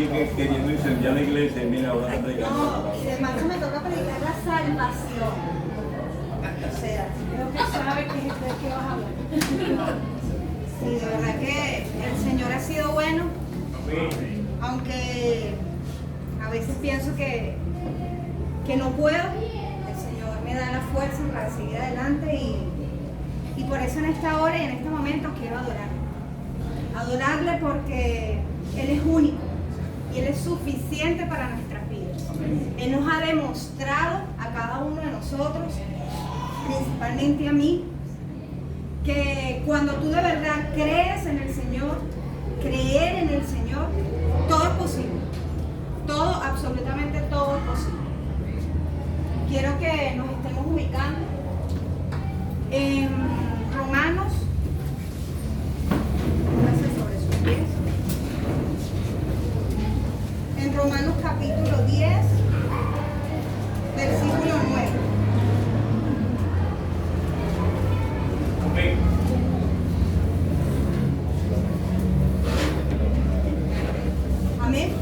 aquí queriendo incendiar la iglesia y mira, ahora está predicando la palabra. No, y además me toca predicar la salvación. O sea, creo que sabe que es de qué vas a hablar. Sí, de verdad que el Señor ha sido bueno, aunque a veces pienso que no puedo. El Señor me da la fuerza para seguir adelante y por eso en esta hora y en este momento quiero adorarle porque Él es único y Él es suficiente para nuestras vidas. Él nos ha demostrado a cada uno de nosotros, principalmente a mí, que cuando tú de verdad crees en el Señor, creer en el Señor, todo es posible. Todo, absolutamente todo es posible. Quiero que nos estemos ubicando en Romanos, sobre sus pies, en Romanos capítulo 10, versículo 9. Amén.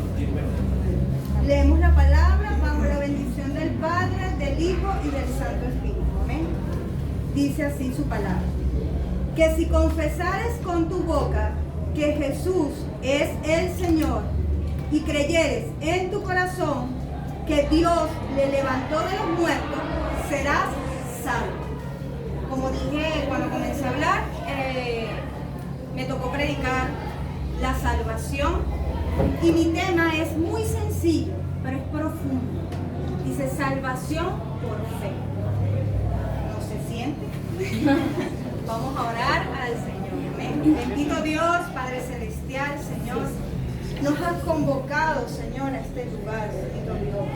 Leemos la palabra bajo la bendición del Padre, del Hijo y del Santo Espíritu. Amén. Dice así su palabra: que si confesares con tu boca que Jesús es el Señor y creyeres en tu corazón que Dios le levantó de los muertos, serás salvo. Como dije cuando comencé a hablar, me tocó predicar la salvación y mi tema es muy sencillo, pero es profundo. Dice salvación por fe. ¿No se siente? Vamos a orar al Señor. Amén. Bendito Dios, Padre Celestial, Señor. Nos has convocado, Señor, a este lugar, bendito Dios,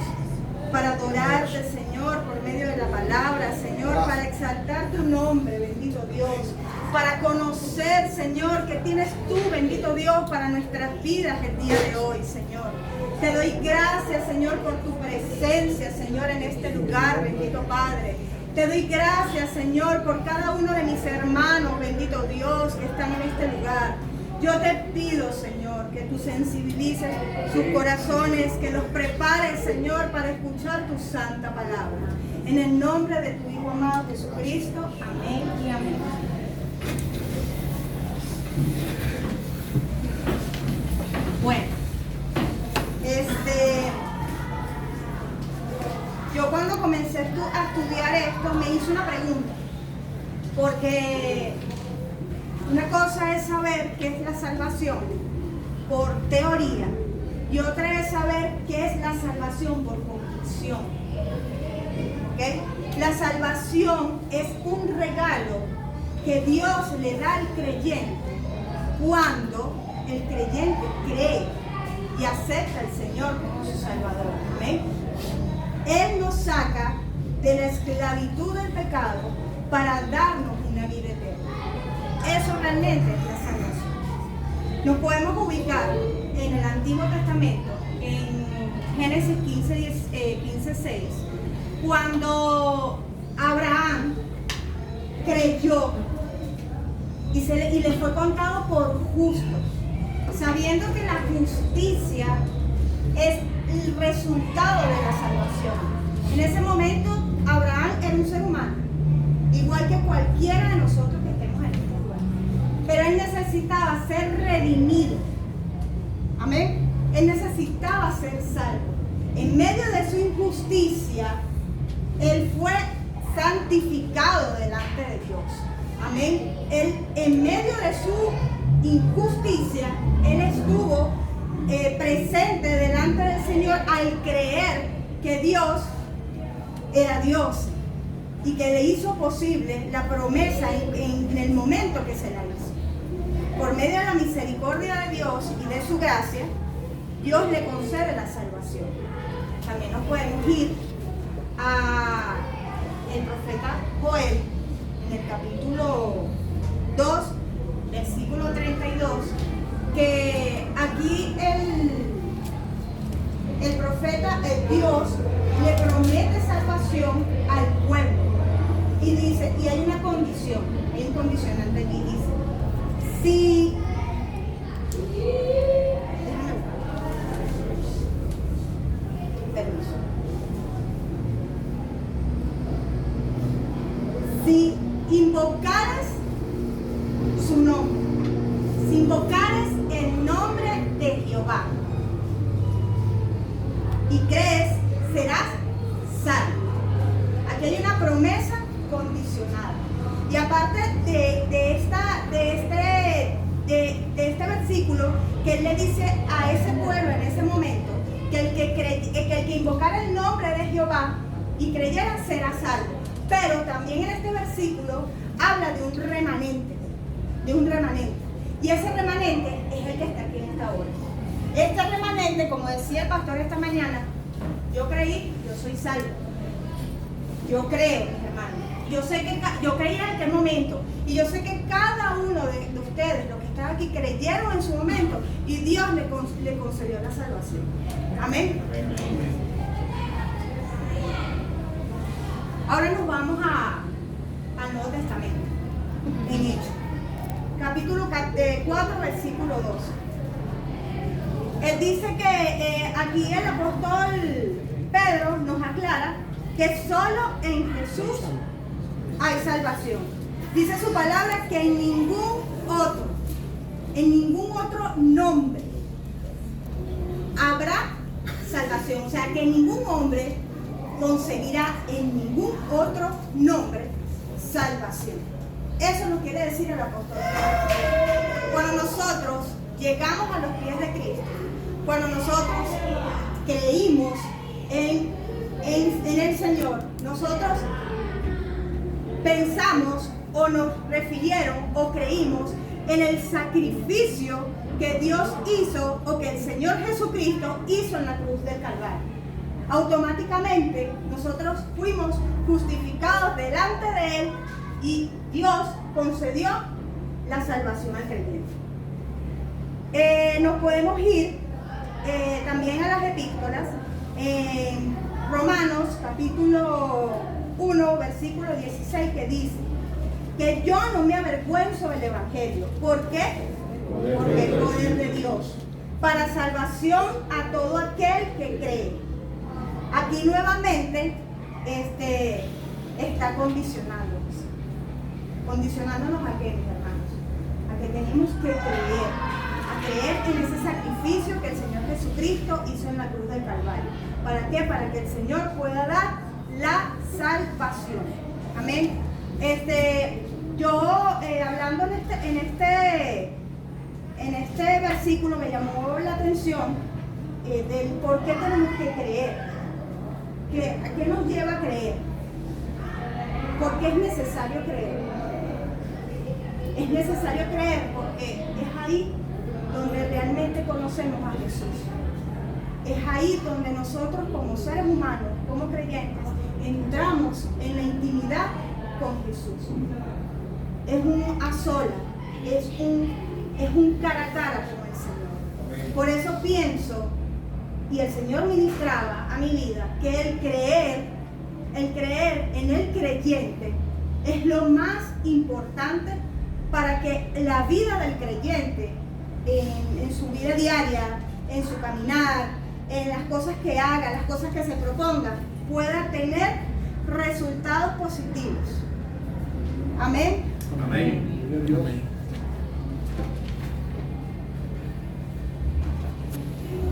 para adorarte, Señor, por medio de la palabra, Señor, para exaltar tu nombre, bendito Dios, para conocer, Señor, que tienes tú, bendito Dios, para nuestras vidas el día de hoy, Señor. Te doy gracias, Señor, por tu presencia, Señor, en este lugar, bendito Padre. Te doy gracias, Señor, por cada uno de mis hermanos, bendito Dios, que están en este lugar. Yo te pido, Señor, que tú sensibilices sus corazones, que los prepares, Señor, para escuchar tu santa palabra. En el nombre de tu Hijo amado Jesucristo, amén y amén. Bueno, yo cuando comencé a estudiar esto me hice una pregunta, porque una cosa es saber qué es la salvación por teoría y otra es saber qué es la salvación por convicción. ¿Okay? La salvación es un regalo que Dios le da al creyente cuando el creyente cree y acepta al Señor como su Salvador. ¿Amén? Él nos saca de la esclavitud del pecado para darnos una vida eterna. Eso realmente es la salvación. Nos podemos ubicar en el Antiguo Testamento, en Génesis 15:6, cuando Abraham creyó y le fue contado por justo, sabiendo que la justicia es el resultado de la salvación. En ese momento Abraham era un ser humano, igual que cualquiera de nosotros que estemos en este lugar, pero él necesitaba ser redimido. Amén. Él necesitaba ser salvo. En medio de su injusticia, él fue santificado delante de Dios. Amén. Él, en medio de su injusticia, él estuvo presente delante del Señor al creer que Dios era Dios y que le hizo posible la promesa en el momento que se la hizo. Por medio de la misericordia de Dios y de su gracia, Dios le concede la salvación. También nos podemos ir a el profeta Joel, en el capítulo 2, versículo 32, que aquí el profeta, Dios, le promete salvación al pueblo. Y dice, y hay una condición, hay un condicionante aquí, dice, si y crees, serás salvo. Aquí hay una promesa condicionada. Y aparte de este versículo, que él le dice a ese pueblo en ese momento, que el que invocara el nombre de Jehová y creyera será salvo. Pero también en este versículo habla de un remanente, Y ese remanente es el que está aquí en esta hora. Este remanente, como decía el pastor esta mañana, yo creí, yo soy salvo. Yo creo, mis hermanos. Yo creí en aquel momento. Y yo sé que cada uno de ustedes, los que están aquí, creyeron en su momento. Y Dios le concedió la salvación. Amén. Ahora nos vamos al Nuevo Testamento. En Hechos. Capítulo 4, versículo 12. Él dice que aquí el apóstol Pedro nos aclara que solo en Jesús hay salvación. Dice su palabra que en ningún otro nombre habrá salvación. O sea, que ningún hombre conseguirá en ningún otro nombre salvación. Eso nos quiere decir el apóstol Pedro. Cuando nosotros llegamos a los pies de Cristo, cuando nosotros creímos en el Señor, nosotros pensamos o nos refirieron o creímos en el sacrificio que Dios hizo o que el Señor Jesucristo hizo en la cruz del Calvario. Automáticamente nosotros fuimos justificados delante de Él y Dios concedió la salvación al creyente. Nos podemos ir también a las epístolas, en Romanos capítulo 1, versículo 16, que dice que yo no me avergüenzo del Evangelio. ¿Por qué? Porque el poder de Dios para salvación a todo aquel que cree. Aquí nuevamente está condicionándonos a qué, mis hermanos, a que tenemos que creer en ese sacrificio que el Señor Jesucristo hizo en la cruz del Calvario. ¿Para qué? Para que el Señor pueda dar la salvación. Amén. Hablando en este versículo me llamó la atención del por qué tenemos que creer. ¿A qué nos lleva a creer? Porque es necesario creer. Es necesario creer porque es ahí donde realmente conocemos a Jesús. Es ahí donde nosotros como seres humanos, como creyentes, entramos en la intimidad con Jesús. Es un a sola, es un cara a cara con el Señor. Por eso pienso, y el Señor ministraba a mi vida, que el creer en el creyente es lo más importante para que la vida del creyente, en su vida diaria, en su caminar, en las cosas que haga, las cosas que se proponga, pueda tener resultados positivos. Amén. Amén.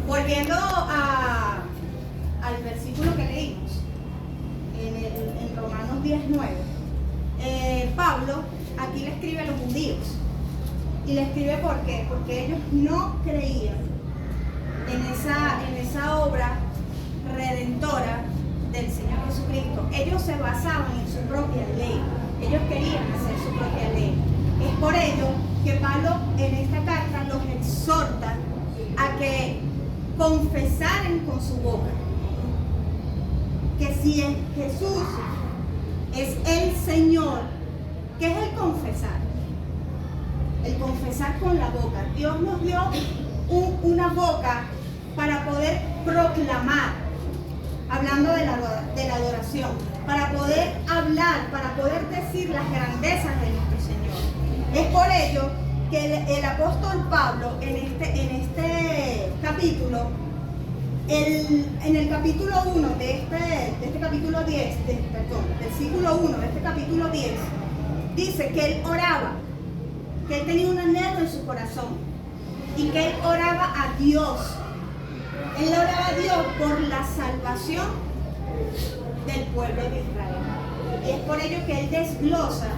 Volviendo al versículo que leímos en Romanos 10:9, Pablo aquí le escribe a los judíos. Y le escribe ¿por qué? Porque ellos no creían en esa obra redentora del Señor Jesucristo. Ellos se basaban en su propia ley. Ellos querían hacer su propia ley. Es por ello que Pablo en esta carta los exhorta a que confesaran con su boca que si Jesús es el Señor. ¿Qué es el confesar? El confesar con la boca. Dios nos dio una boca para poder proclamar, hablando de la adoración, para poder hablar, para poder decir las grandezas de nuestro Señor. Es por ello que el apóstol Pablo en este capítulo, en el capítulo 1 de este capítulo 10, versículo 1 de este capítulo 10, dice que él oraba, que él tenía un anhelo en su corazón y que él oraba a Dios Él oraba a Dios por la salvación del pueblo de Israel. Y es por ello que él desglosa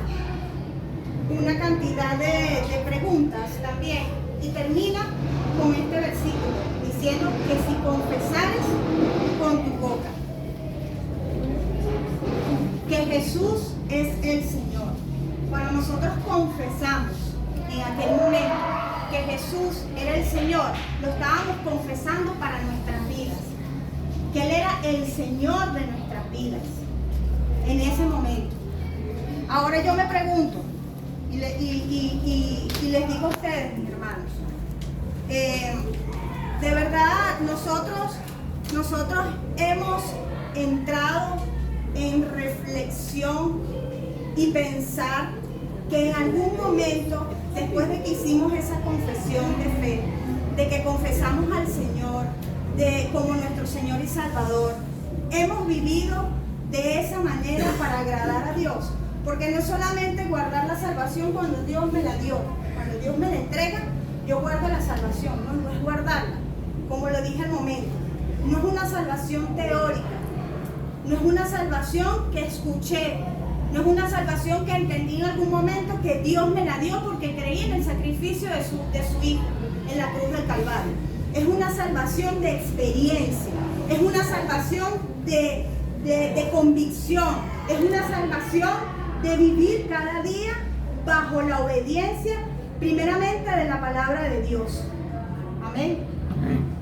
una cantidad de preguntas también y termina con este versículo diciendo que si confesares con tu boca que Jesús es el Señor. Cuando nosotros confesamos en aquel momento que Jesús era el Señor, lo estábamos confesando para nuestras vidas, que Él era el Señor de nuestras vidas en ese momento. Ahora yo me pregunto y les digo a ustedes, mis hermanos, de verdad nosotros hemos entrado en reflexión y pensar que en algún momento, después de que hicimos esa confesión de fe, de que confesamos al Señor como nuestro Señor y Salvador, hemos vivido de esa manera para agradar a Dios. Porque no es solamente guardar la salvación cuando Dios me la dio, cuando Dios me la entrega, yo guardo la salvación, no es guardarla, como lo dije al momento. No es una salvación teórica, no es una salvación que escuché, no es una salvación que entendí en algún momento que Dios me la dio porque creí en el sacrificio de su Hijo en la cruz del Calvario. Es una salvación de experiencia, es una salvación de convicción, es una salvación de vivir cada día bajo la obediencia, primeramente de la palabra de Dios. Amén.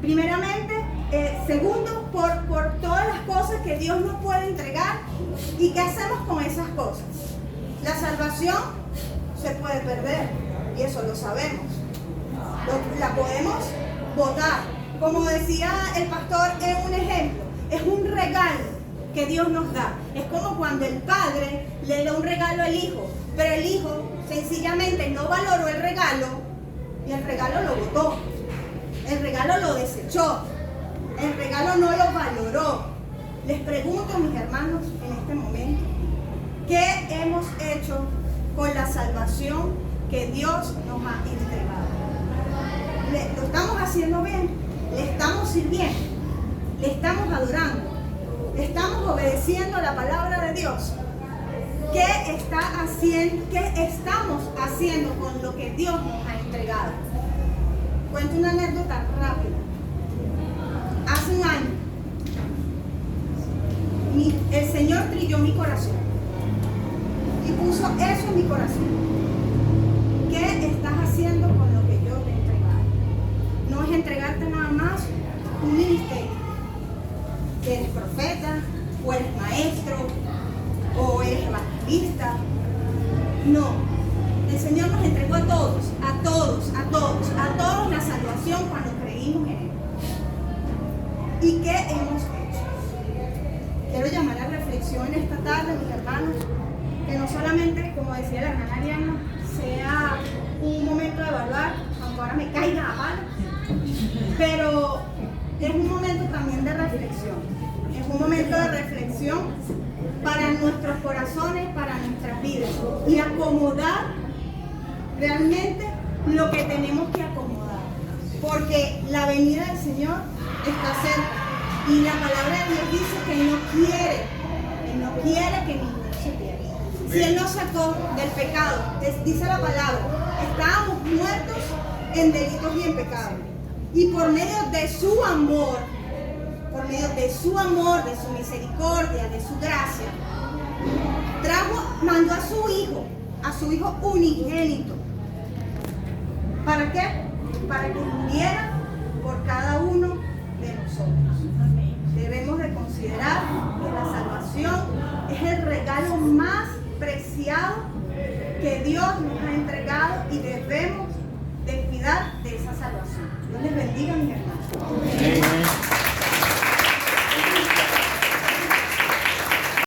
Primeramente, segundo, por todas las cosas que Dios nos puede entregar y qué hacemos con esas cosas. La salvación se puede perder y eso lo sabemos. La podemos botar. Como decía el pastor en un ejemplo, es un regalo que Dios nos da. Es como cuando el padre le da un regalo al hijo, pero el hijo sencillamente no valoró el regalo y el regalo lo botó, el regalo lo desechó, el regalo no lo valoró. Les pregunto, mis hermanos, en este momento, ¿qué hemos hecho con la salvación que Dios nos ha entregado? ¿Lo estamos haciendo bien? ¿Le estamos sirviendo? ¿Le estamos adorando? ¿Estamos obedeciendo la palabra de Dios? ¿Qué estamos haciendo con lo que Dios nos ha entregado? Cuento una anécdota rápida. Hace un año, el Señor trilló mi corazón y puso eso en mi corazón. ¿Qué estás haciendo con lo que yo te he entregado? No es entregarte nada más un ministerio. Que eres profeta, o eres maestro, o eres evangelista. No, el Señor nos entregó a todos la salvación cuando creímos en Él. ¿Y qué hemos hecho? Quiero llamar a reflexión en esta tarde, mis hermanos, que no solamente, como decía la hermana Ariana, sea un momento de evaluar, aunque ahora me caiga a palo, pero es un momento también de reflexión. Es un momento de reflexión para nuestros corazones, para nuestras vidas y acomodar realmente lo que tenemos que acomodar. Porque la venida del Señor está cerca y la palabra de Dios dice que Él no quiere que ninguno se pierda. Si Él nos sacó del pecado, dice la palabra, estábamos muertos en delitos y en pecados. Y por medio de su amor, de su misericordia, de su gracia, mandó a su Hijo unigénito. ¿Para qué? Para que muriera por cada uno de nosotros. Debemos de considerar que la salvación es el regalo más preciado que Dios nos ha entregado y debemos de cuidar de esa salvación. Dios les bendiga, mis hermanos.